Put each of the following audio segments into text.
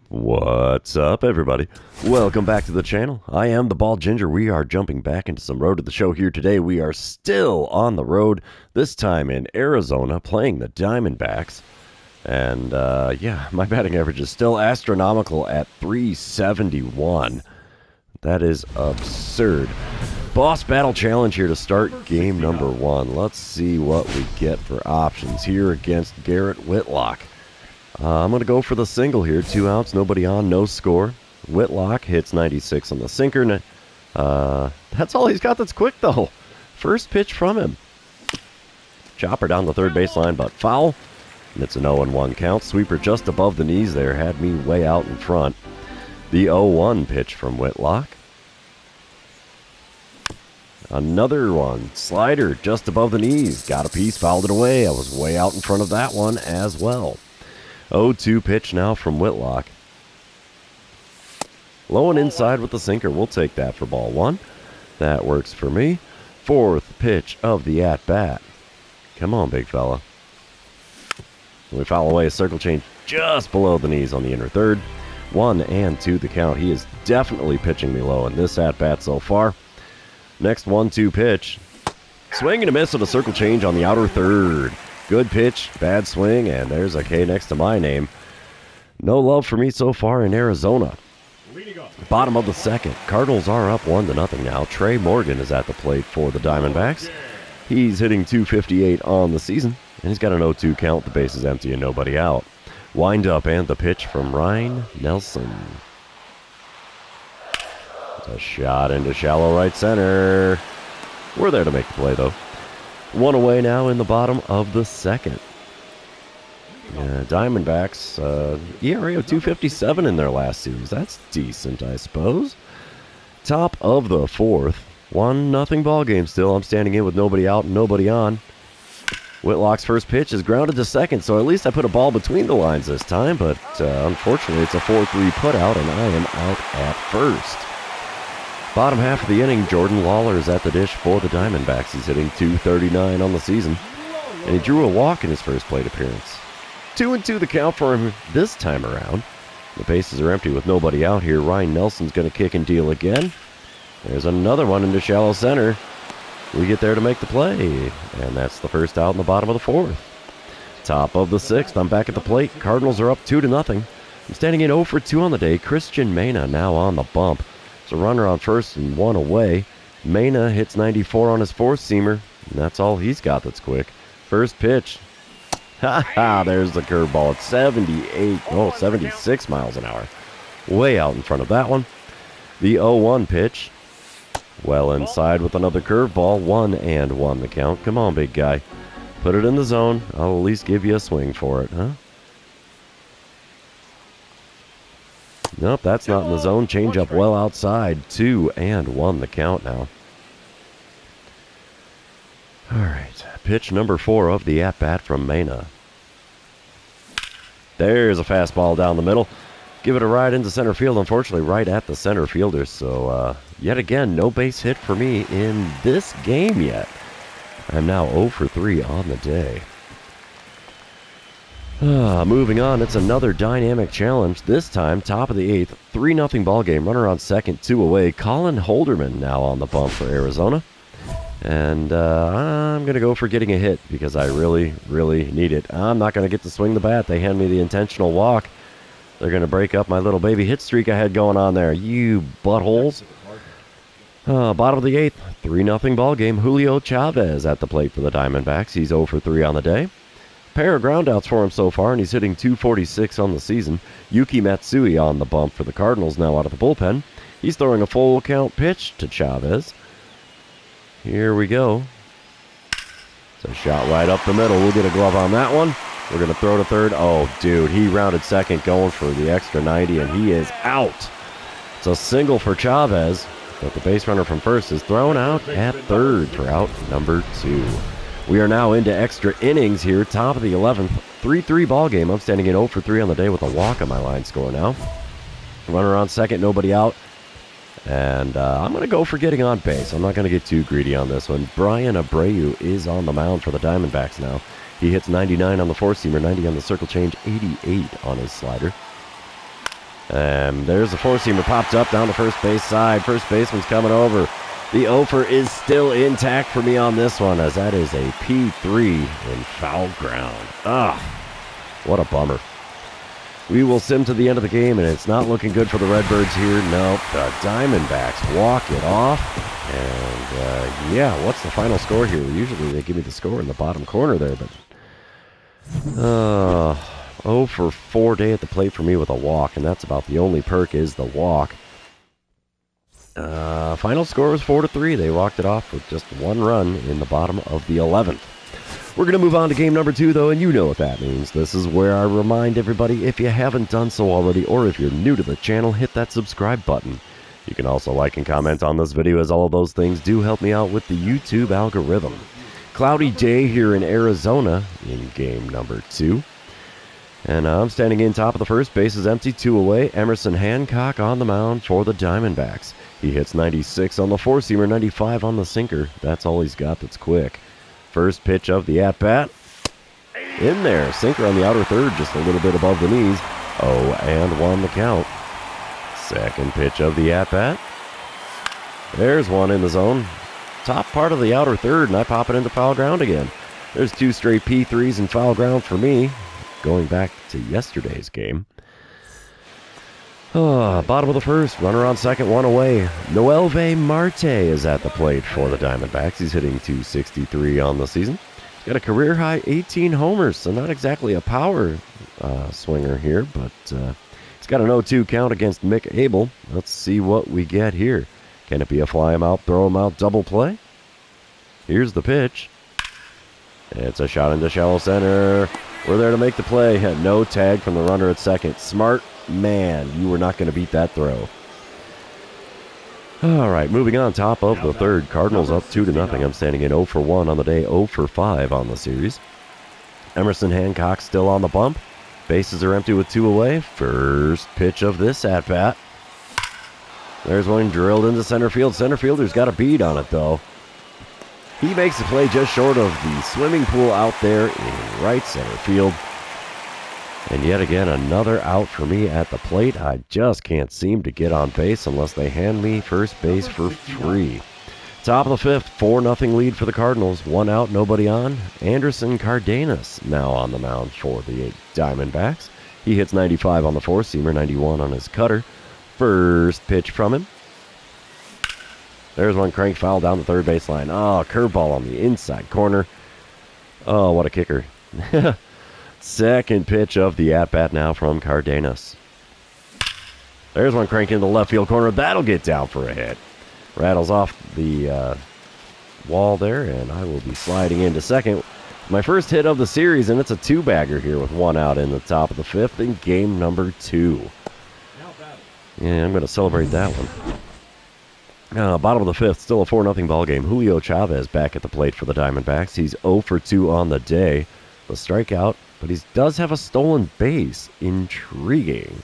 What's up, everybody? Welcome back to the channel. I am the Bald Ginger. We are jumping back into some road to the show here today. We are still on the road, this time in Arizona, playing the Diamondbacks. And, yeah, my batting average is still astronomical at 371. That is absurd. Boss Battle Challenge here to start game number 1. Let's see what we get for options here against Garrett Whitlock. I'm going to go for the single here. 2 outs, nobody on, no score. Whitlock hits 96 on the sinker. That's all he's got that's quick, though. First pitch from him. Chopper down the third baseline, but foul. And it's an 0-1 count. Sweeper just above the knees there. Had me way out in front. The 0-1 pitch from Whitlock. Another one. Slider just above the knees. Got a piece, fouled it away. I was way out in front of that one as well. 0-2 pitch now from Whitlock. Low and inside with the sinker. We'll take that for ball 1. That works for me. 4th pitch of the at-bat. Come on, big fella. We foul away a circle change just below the knees on the inner third. 1-2 the count. He is definitely pitching me low in this at-bat so far. Next 1-2 pitch. Swing and a miss with a circle change on the outer third. Good pitch, bad swing, and there's a K next to my name. No love for me so far in Arizona. Bottom of the second. Cardinals are up 1-0 now. Trey Morgan is at the plate for the Diamondbacks. He's hitting .258 on the season, and he's got an 0-2 count. The base is empty and nobody out. Wind up and the pitch from Ryan Nelson. It's a shot into shallow right center. We're there to make the play, though. 1 away now in the bottom of the second. Diamondbacks, ERA of .257 in their last series. That's decent, I suppose. Top of the 4th. 1-0 ball game still. I'm standing in with nobody out and nobody on. Whitlock's first pitch is grounded to second, so at least I put a ball between the lines this time, but unfortunately it's a 4-3 putout, and I am out at first. Bottom half of the inning, Jordan Lawler is at the dish for the Diamondbacks. He's hitting .239 on the season, and he drew a walk in his first plate appearance. 2-2 the count for him this time around. The bases are empty with nobody out here. Ryan Nelson's going to kick and deal again. There's another one into shallow center. We get there to make the play, and that's the first out in the bottom of the 4th. Top of the 6th, I'm back at the plate. Cardinals are up 2-0. I'm standing in 0 for 2 on the day. Christian Mena now on the bump. It's a runner on first and 1 away. Mena hits 94 on his 4-seamer, and that's all he's got that's quick. First pitch. Ha-ha, there's the curveball at 76 miles an hour. Way out in front of that one. The 0-1 pitch. Well inside with another curveball. 1-1 the count. Come on, big guy. Put it in the zone. I'll at least give you a swing for it, huh? Nope, that's not in the zone. Change up well outside. 2-1 the count now. All right, pitch number 4 of the at-bat from Mena. There's a fastball down the middle. Give it a ride into center field, unfortunately right at the center fielder. So, yet again, no base hit for me in this game yet. I'm now 0 for 3 on the day. Moving on, it's another dynamic challenge. This time, top of the 8th, 3-0 ball game. Runner on second, 2 away. Colin Holderman now on the bump for Arizona. And I'm going to go for getting a hit because I really, really need it. I'm not going to get to swing the bat. They hand me the intentional walk. They're going to break up my little baby hit streak I had going on there. You buttholes. Bottom of the 8th, 3-0 ball game. Julio Chavez at the plate for the Diamondbacks. He's 0 for 3 on the day. Pair of groundouts for him so far, and he's hitting .246 on the season. Yuki Matsui on the bump for the Cardinals now out of the bullpen. He's throwing a full count pitch to Chavez. Here we go. It's a shot right up the middle. We'll get a glove on that one. We're going to throw to third. Oh, dude, he rounded second going for the extra 90, and he is out. It's a single for Chavez, but the base runner from first is thrown out at third for out number 2. We are now into extra innings here, top of the 11th, 3-3 ball game. I'm standing in 0 for 3 on the day with a walk on my line score now. Runner on second, nobody out. And I'm going to go for getting on base. I'm not going to get too greedy on this one. Brian Abreu is on the mound for the Diamondbacks now. He hits 99 on the 4-seamer, 90 on the circle change, 88 on his slider. There's the four-seamer popped up down the first base side. First baseman's coming over. The offer is still intact for me on this one, as that is a P3 in foul ground. What a bummer. We will sim to the end of the game, and it's not looking good for the Redbirds here. Nope, the Diamondbacks walk it off. And, yeah, what's the final score here? Usually they give me the score in the bottom corner there, but... 0 for 4 day at the plate for me with a walk, and that's about the only perk is the walk. Final score was 4-3. They walked it off with just 1 run in the bottom of the 11th. We're going to move on to game number 2, though, and you know what that means. This is where I remind everybody, if you haven't done so already, or if you're new to the channel, hit that subscribe button. You can also like and comment on this video, as all of those things do help me out with the YouTube algorithm. Cloudy day here in Arizona in game number 2. And I'm standing in top of the first. Base is empty, 2 away. Emerson Hancock on the mound for the Diamondbacks. He hits 96 on the four-seamer, 95 on the sinker. That's all he's got that's quick. First pitch of the at-bat. In there. Sinker on the outer third, just a little bit above the knees. 0-1 the count. Second pitch of the at-bat. There's one in the zone. Top part of the outer third, and I pop it into foul ground again. There's 2 straight P3s in foul ground for me. Going back to yesterday's game. Bottom of the first, runner on second, 1 away. Noelve Marte is at the plate for the Diamondbacks. He's hitting .263 on the season. He's got a career-high 18 homers, so not exactly a power swinger here, but he's got an 0-2 count against Mick Abel. Let's see what we get here. Can it be a fly him out, throw him out, double play? Here's the pitch. It's a shot into shallow center. We're there to make the play. No tag from the runner at second. Smart man. You were not going to beat that throw. All right, moving on. Top of the third. Cardinals up 2-0. I'm standing in 0 for 1 on the day, 0 for 5 on the series. Emerson Hancock still on the bump. Bases are empty with 2 away. First pitch of this at-bat. There's one drilled into center field. Center fielder's got a bead on it, though. He makes the play just short of the swimming pool out there in right center field. And yet again, another out for me at the plate. I just can't seem to get on base unless they hand me first base for free. Top of the fifth, 4-0 lead for the Cardinals. 1 out, nobody on. Anderson Cardenas now on the mound for the Diamondbacks. He hits 95 on the four-seamer, 91 on his cutter. First pitch from him. There's one crank foul down the third baseline. Curveball on the inside corner. Oh, what a kicker. Second pitch of the at-bat now from Cardenas. There's one crank into the left field corner. That'll get down for a hit. Rattles off the wall there, and I will be sliding into second. My first hit of the series, and it's a 2-bagger here with 1 out in the top of the fifth in game number 2. Yeah, I'm going to celebrate that one. Bottom of the fifth, still a 4-0 ball game. Julio Chavez back at the plate for the Diamondbacks. He's 0 for 2 on the day. The strikeout, but he does have a stolen base. Intriguing.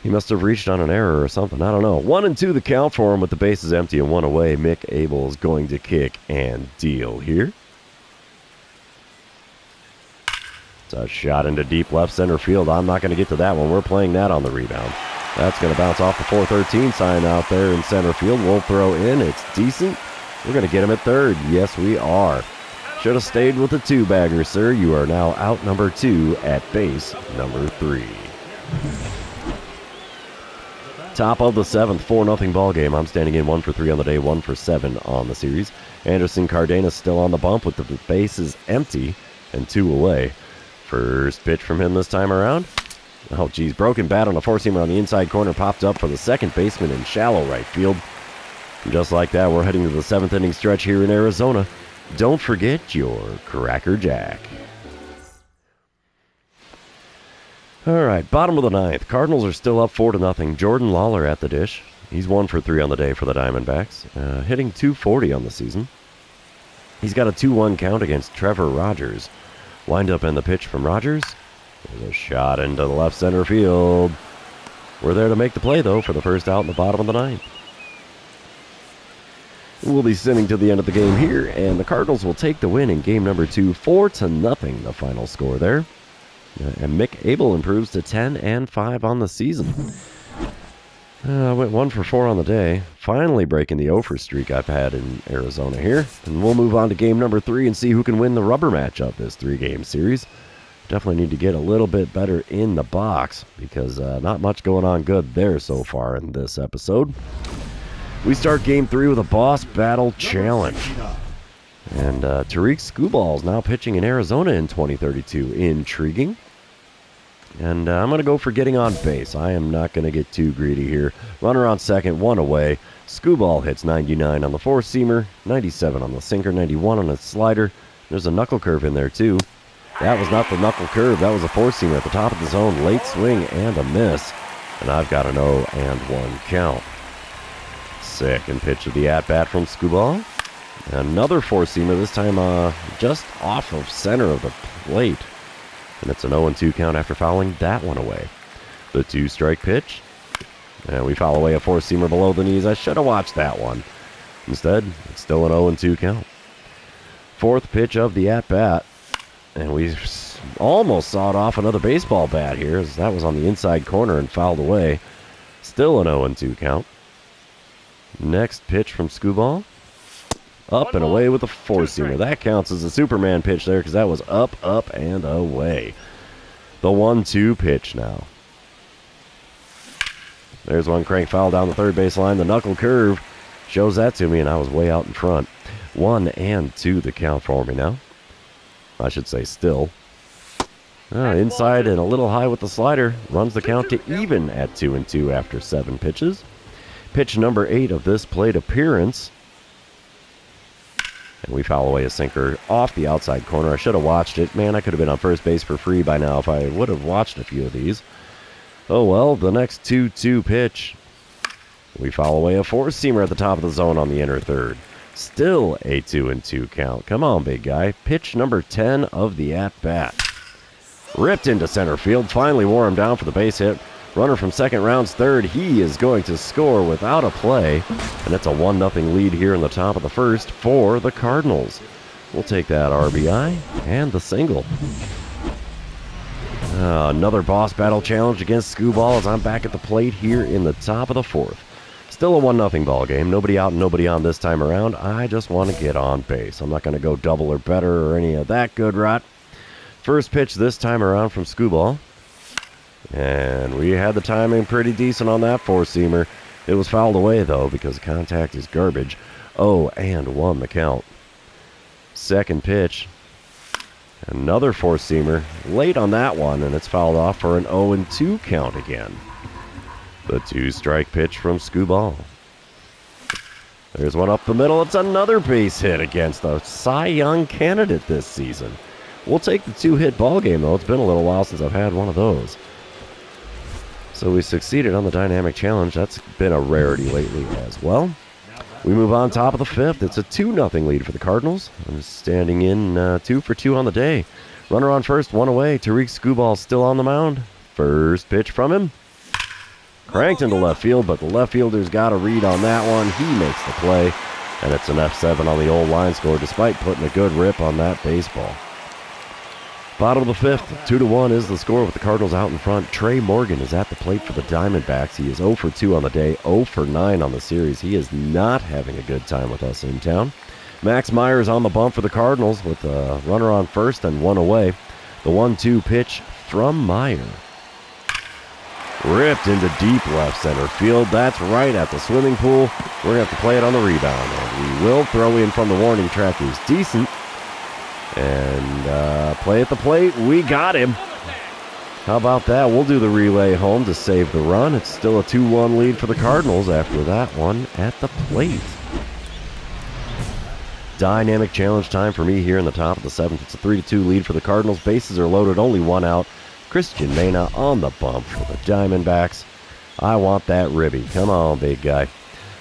He must have reached on an error or something. I don't know. 1-2 the count for him with the bases empty and 1 away. Mick Abel is going to kick and deal here. It's a shot into deep left center field. I'm not going to get to that one. We're playing that on the rebound. That's going to bounce off the 413 sign out there in center field. We'll throw in. It's decent. We're going to get him at third. Yes, we are. Should have stayed with the 2-bagger, sir. You are now out number 2 at base number 3. Top of the seventh, 4-0 ball game. I'm standing in 1 for 3 on the day, 1 for 7 on the series. Anderson Cardenas still on the bump with the bases empty and 2 away. First pitch from him this time around. Oh, geez. Broken bat on a four-seamer on the inside corner. Popped up for the second baseman in shallow right field. And just like that, we're heading to the 7th inning stretch here in Arizona. Don't forget your Cracker Jack. All right, bottom of the 9th. Cardinals are still up 4-0. Jordan Lawler at the dish. He's 1 for 3 on the day for the Diamondbacks. Hitting .240 on the season. He's got a 2-1 count against Trevor Rogers. Wind up in the pitch from Rogers. There's a shot into the left center field. We're there to make the play, though, for the first out in the bottom of the 9th. We'll be sitting to the end of the game here, and the Cardinals will take the win in game number 2, 4-0, the final score there. And Mick Abel improves to 10-5 on the season. I went 1 for 4 on the day. Finally breaking the 0 for streak I've had in Arizona here. And we'll move on to game number 3 and see who can win the rubber match of this 3-game series. Definitely need to get a little bit better in the box because not much going on good there so far in this episode. We start game 3 with a boss battle challenge. And Tariq Skubal is now pitching in Arizona in 2032. Intriguing. And I'm going to go for getting on base. I am not going to get too greedy here. Runner on second, 1 away. Skubal hits 99 on the four-seamer, 97 on the sinker, 91 on the slider. There's a knuckle curve in there, too. That was not the knuckle curve. That was a four-seamer at the top of the zone. Late swing and a miss. And I've got an 0-1 count. Second pitch of the at-bat from Skubal. Another four-seamer, this time just off of center of the plate. And it's an 0-2 count after fouling that one away. The 2-strike pitch. And we foul away a four-seamer below the knees. I should have watched that one. Instead, it's still an 0-2 count. Fourth pitch of the at-bat. And we almost sawed off another baseball bat here, as that was on the inside corner and fouled away. Still an 0-2 count. Next pitch from Skubal. Up and away with a four-seamer. That counts as a Superman pitch there because that was up, and away. The 1-2 pitch now. There's one crank foul down the third base line. The knuckle curve shows that to me, and I was way out in front. 1-2 the count for me now. I should say still. Inside and a little high with the slider. Runs the count to even at 2-2 after 7 pitches. Pitch number 8 of this plate appearance. And we foul away a sinker off the outside corner. I should have watched it. Man, I could have been on first base for free by now if I would have watched a few of these. Oh well, the next 2-2 pitch. We foul away a four-seamer at the top of the zone on the inner third. Still a 2-2 count. Come on, big guy. Pitch number 10 of the at-bat. Ripped into center field. Finally wore him down for the base hit. Runner from second rounds third. He is going to score without a play. And it's a 1-0 lead here in the top of the first for the Cardinals. We'll take that RBI and the single. Another boss battle challenge against Skubal as I'm back at the plate here in the top of the fourth. Still a 1-0 ball game. Nobody out and nobody on this time around. I just want to get on base. I'm not going to go double or better or any of that good rot. First pitch this time around from Skubal. And we had the timing pretty decent on that four-seamer. It was fouled away, though, because contact is garbage. 0-1 the count. Second pitch. Another four-seamer. Late on that one, and it's fouled off for an 0-2 count again. The 2-strike pitch from Skubal. There's one up the middle. It's another base hit against the Cy Young candidate this season. We'll take the 2-hit ball game, though. It's been a little while since I've had one of those. So we succeeded on the dynamic challenge. That's been a rarity lately as well. We move on top of the fifth. It's a 2-0 lead for the Cardinals. I'm standing in 2 for 2 on the day. Runner on first, 1 away. Tariq Skubal still on the mound. First pitch from him. Cranked into left field, but the left fielder's got a read on that one. He makes the play, and it's an F7 on the old line score despite putting a good rip on that baseball. Bottom of the fifth, 2-1 is the score with the Cardinals out in front. Trey Morgan is at the plate for the Diamondbacks. He is 0 for 2 on the day, 0 for 9 on the series. He is not having a good time with us in town. Max Meyer is on the bump for the Cardinals with a runner on first and 1 away. The 1-2 pitch from Meyer. Ripped into deep left center field. That's right at the swimming pool. We're going to have to play it on the rebound. And we will throw in from the warning track, who's decent. And play at the plate. We got him. How about that? We'll do the relay home to save the run. It's still a 2-1 lead for the Cardinals after that one at the plate. Dynamic challenge time for me here in the top of the seventh. It's a 3-2 lead for the Cardinals. Bases are loaded, only 1 out. Christian Mena on the bump for the Diamondbacks. I want that ribby. Come on, big guy.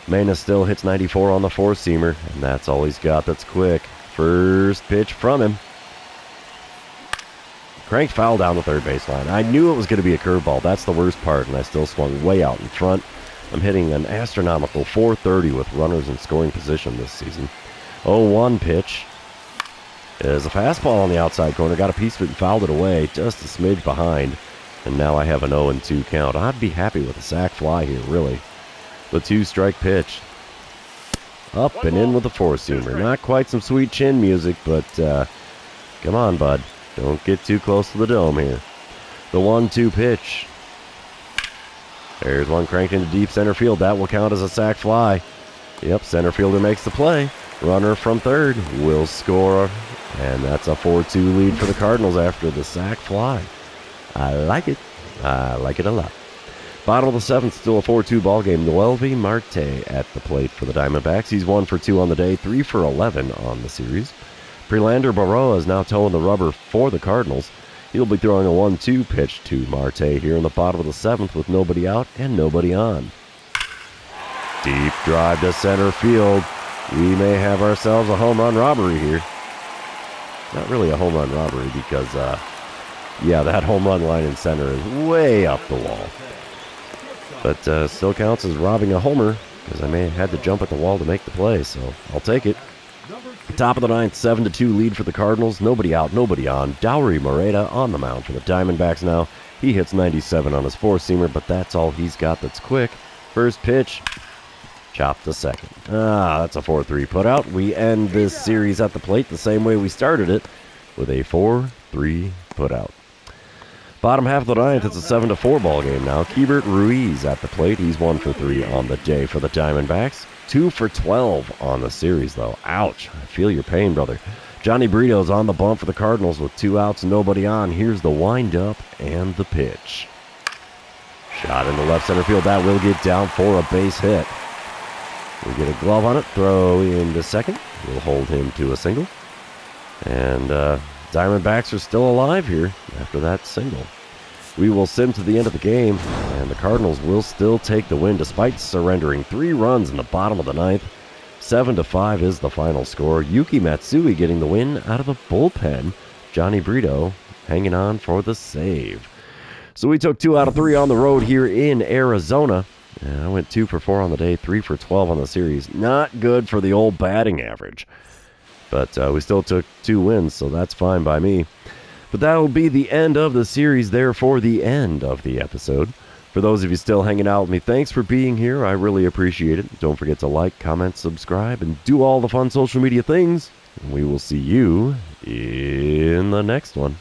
Mena still hits 94 on the four-seamer, and that's all he's got that's quick. First pitch from him. Cranked foul down the third baseline. I knew it was going to be a curveball. That's the worst part, and I still swung way out in front. I'm hitting an astronomical .430 with runners in scoring position this season. 0-1 pitch. is a fastball on the outside corner. Got a piece of it and fouled it away, just a smidge behind. And now I have an 0-2 count. I'd be happy with a sac fly here, really. The 2-strike pitch. Up and in with the four-seamer. Not quite some sweet chin music, but come on, bud. Don't get too close to the dome here. The 1-2 pitch. There's one cranked into deep center field. That will count as a sac fly. Yep, center fielder makes the play. Runner from third will score. And that's a 4-2 lead for the Cardinals after the sac fly. I like it. I like it a lot. Bottom of the seventh, still a 4-2 ball game. Noelvi Marte at the plate for the Diamondbacks. He's 1 for 2 on the day, 3 for 11 on the series. Prelander Baroa is now towing the rubber for the Cardinals. He'll be throwing a 1-2 pitch to Marte here in the bottom of the seventh with nobody out and nobody on. Deep drive to center field. We may have ourselves a home run robbery here. Not really a home run robbery because, yeah, that home run line in center is way up the wall. But still counts as robbing a homer because I may have had to jump at the wall to make the play, so I'll take it. Top of the ninth, 7-2 lead for the Cardinals. Nobody out, nobody on. Dowry Moreta on the mound for the Diamondbacks now. He hits 97 on his four-seamer, but that's all he's got that's quick. First pitch, chopped to second. That's a 4-3 putout. We end this series at the plate the same way we started it, with a 4-3 putout. Bottom half of the ninth, it's a 7-4 ball game now. Keibert Ruiz at the plate. He's 1 for 3 on the day for the Diamondbacks. 2 for 12 on the series, though. Ouch. I feel your pain, brother. Johnny Brito's on the bump for the Cardinals with 2 outs and nobody on. Here's the windup and the pitch. Shot into left center field. That will get down for a base hit. We get a glove on it. Throw into second. We'll hold him to a single. And Diamondbacks are still alive here after that single. We will sim to the end of the game, and the Cardinals will still take the win despite surrendering 3 runs in the bottom of the ninth. 7-5 is the final score. Yuki Matsui getting the win out of the bullpen. Johnny Brito hanging on for the save. So we took 2 out of 3 on the road here in Arizona. I went 2 for 4 on the day, 3 for 12 on the series. Not good for the old batting average. But we still took 2 wins, so that's fine by me. But that will be the end of the series, therefore the end of the episode. For those of you still hanging out with me, thanks for being here. I really appreciate it. Don't forget to like, comment, subscribe, and do all the fun social media things. And we will see you in the next one.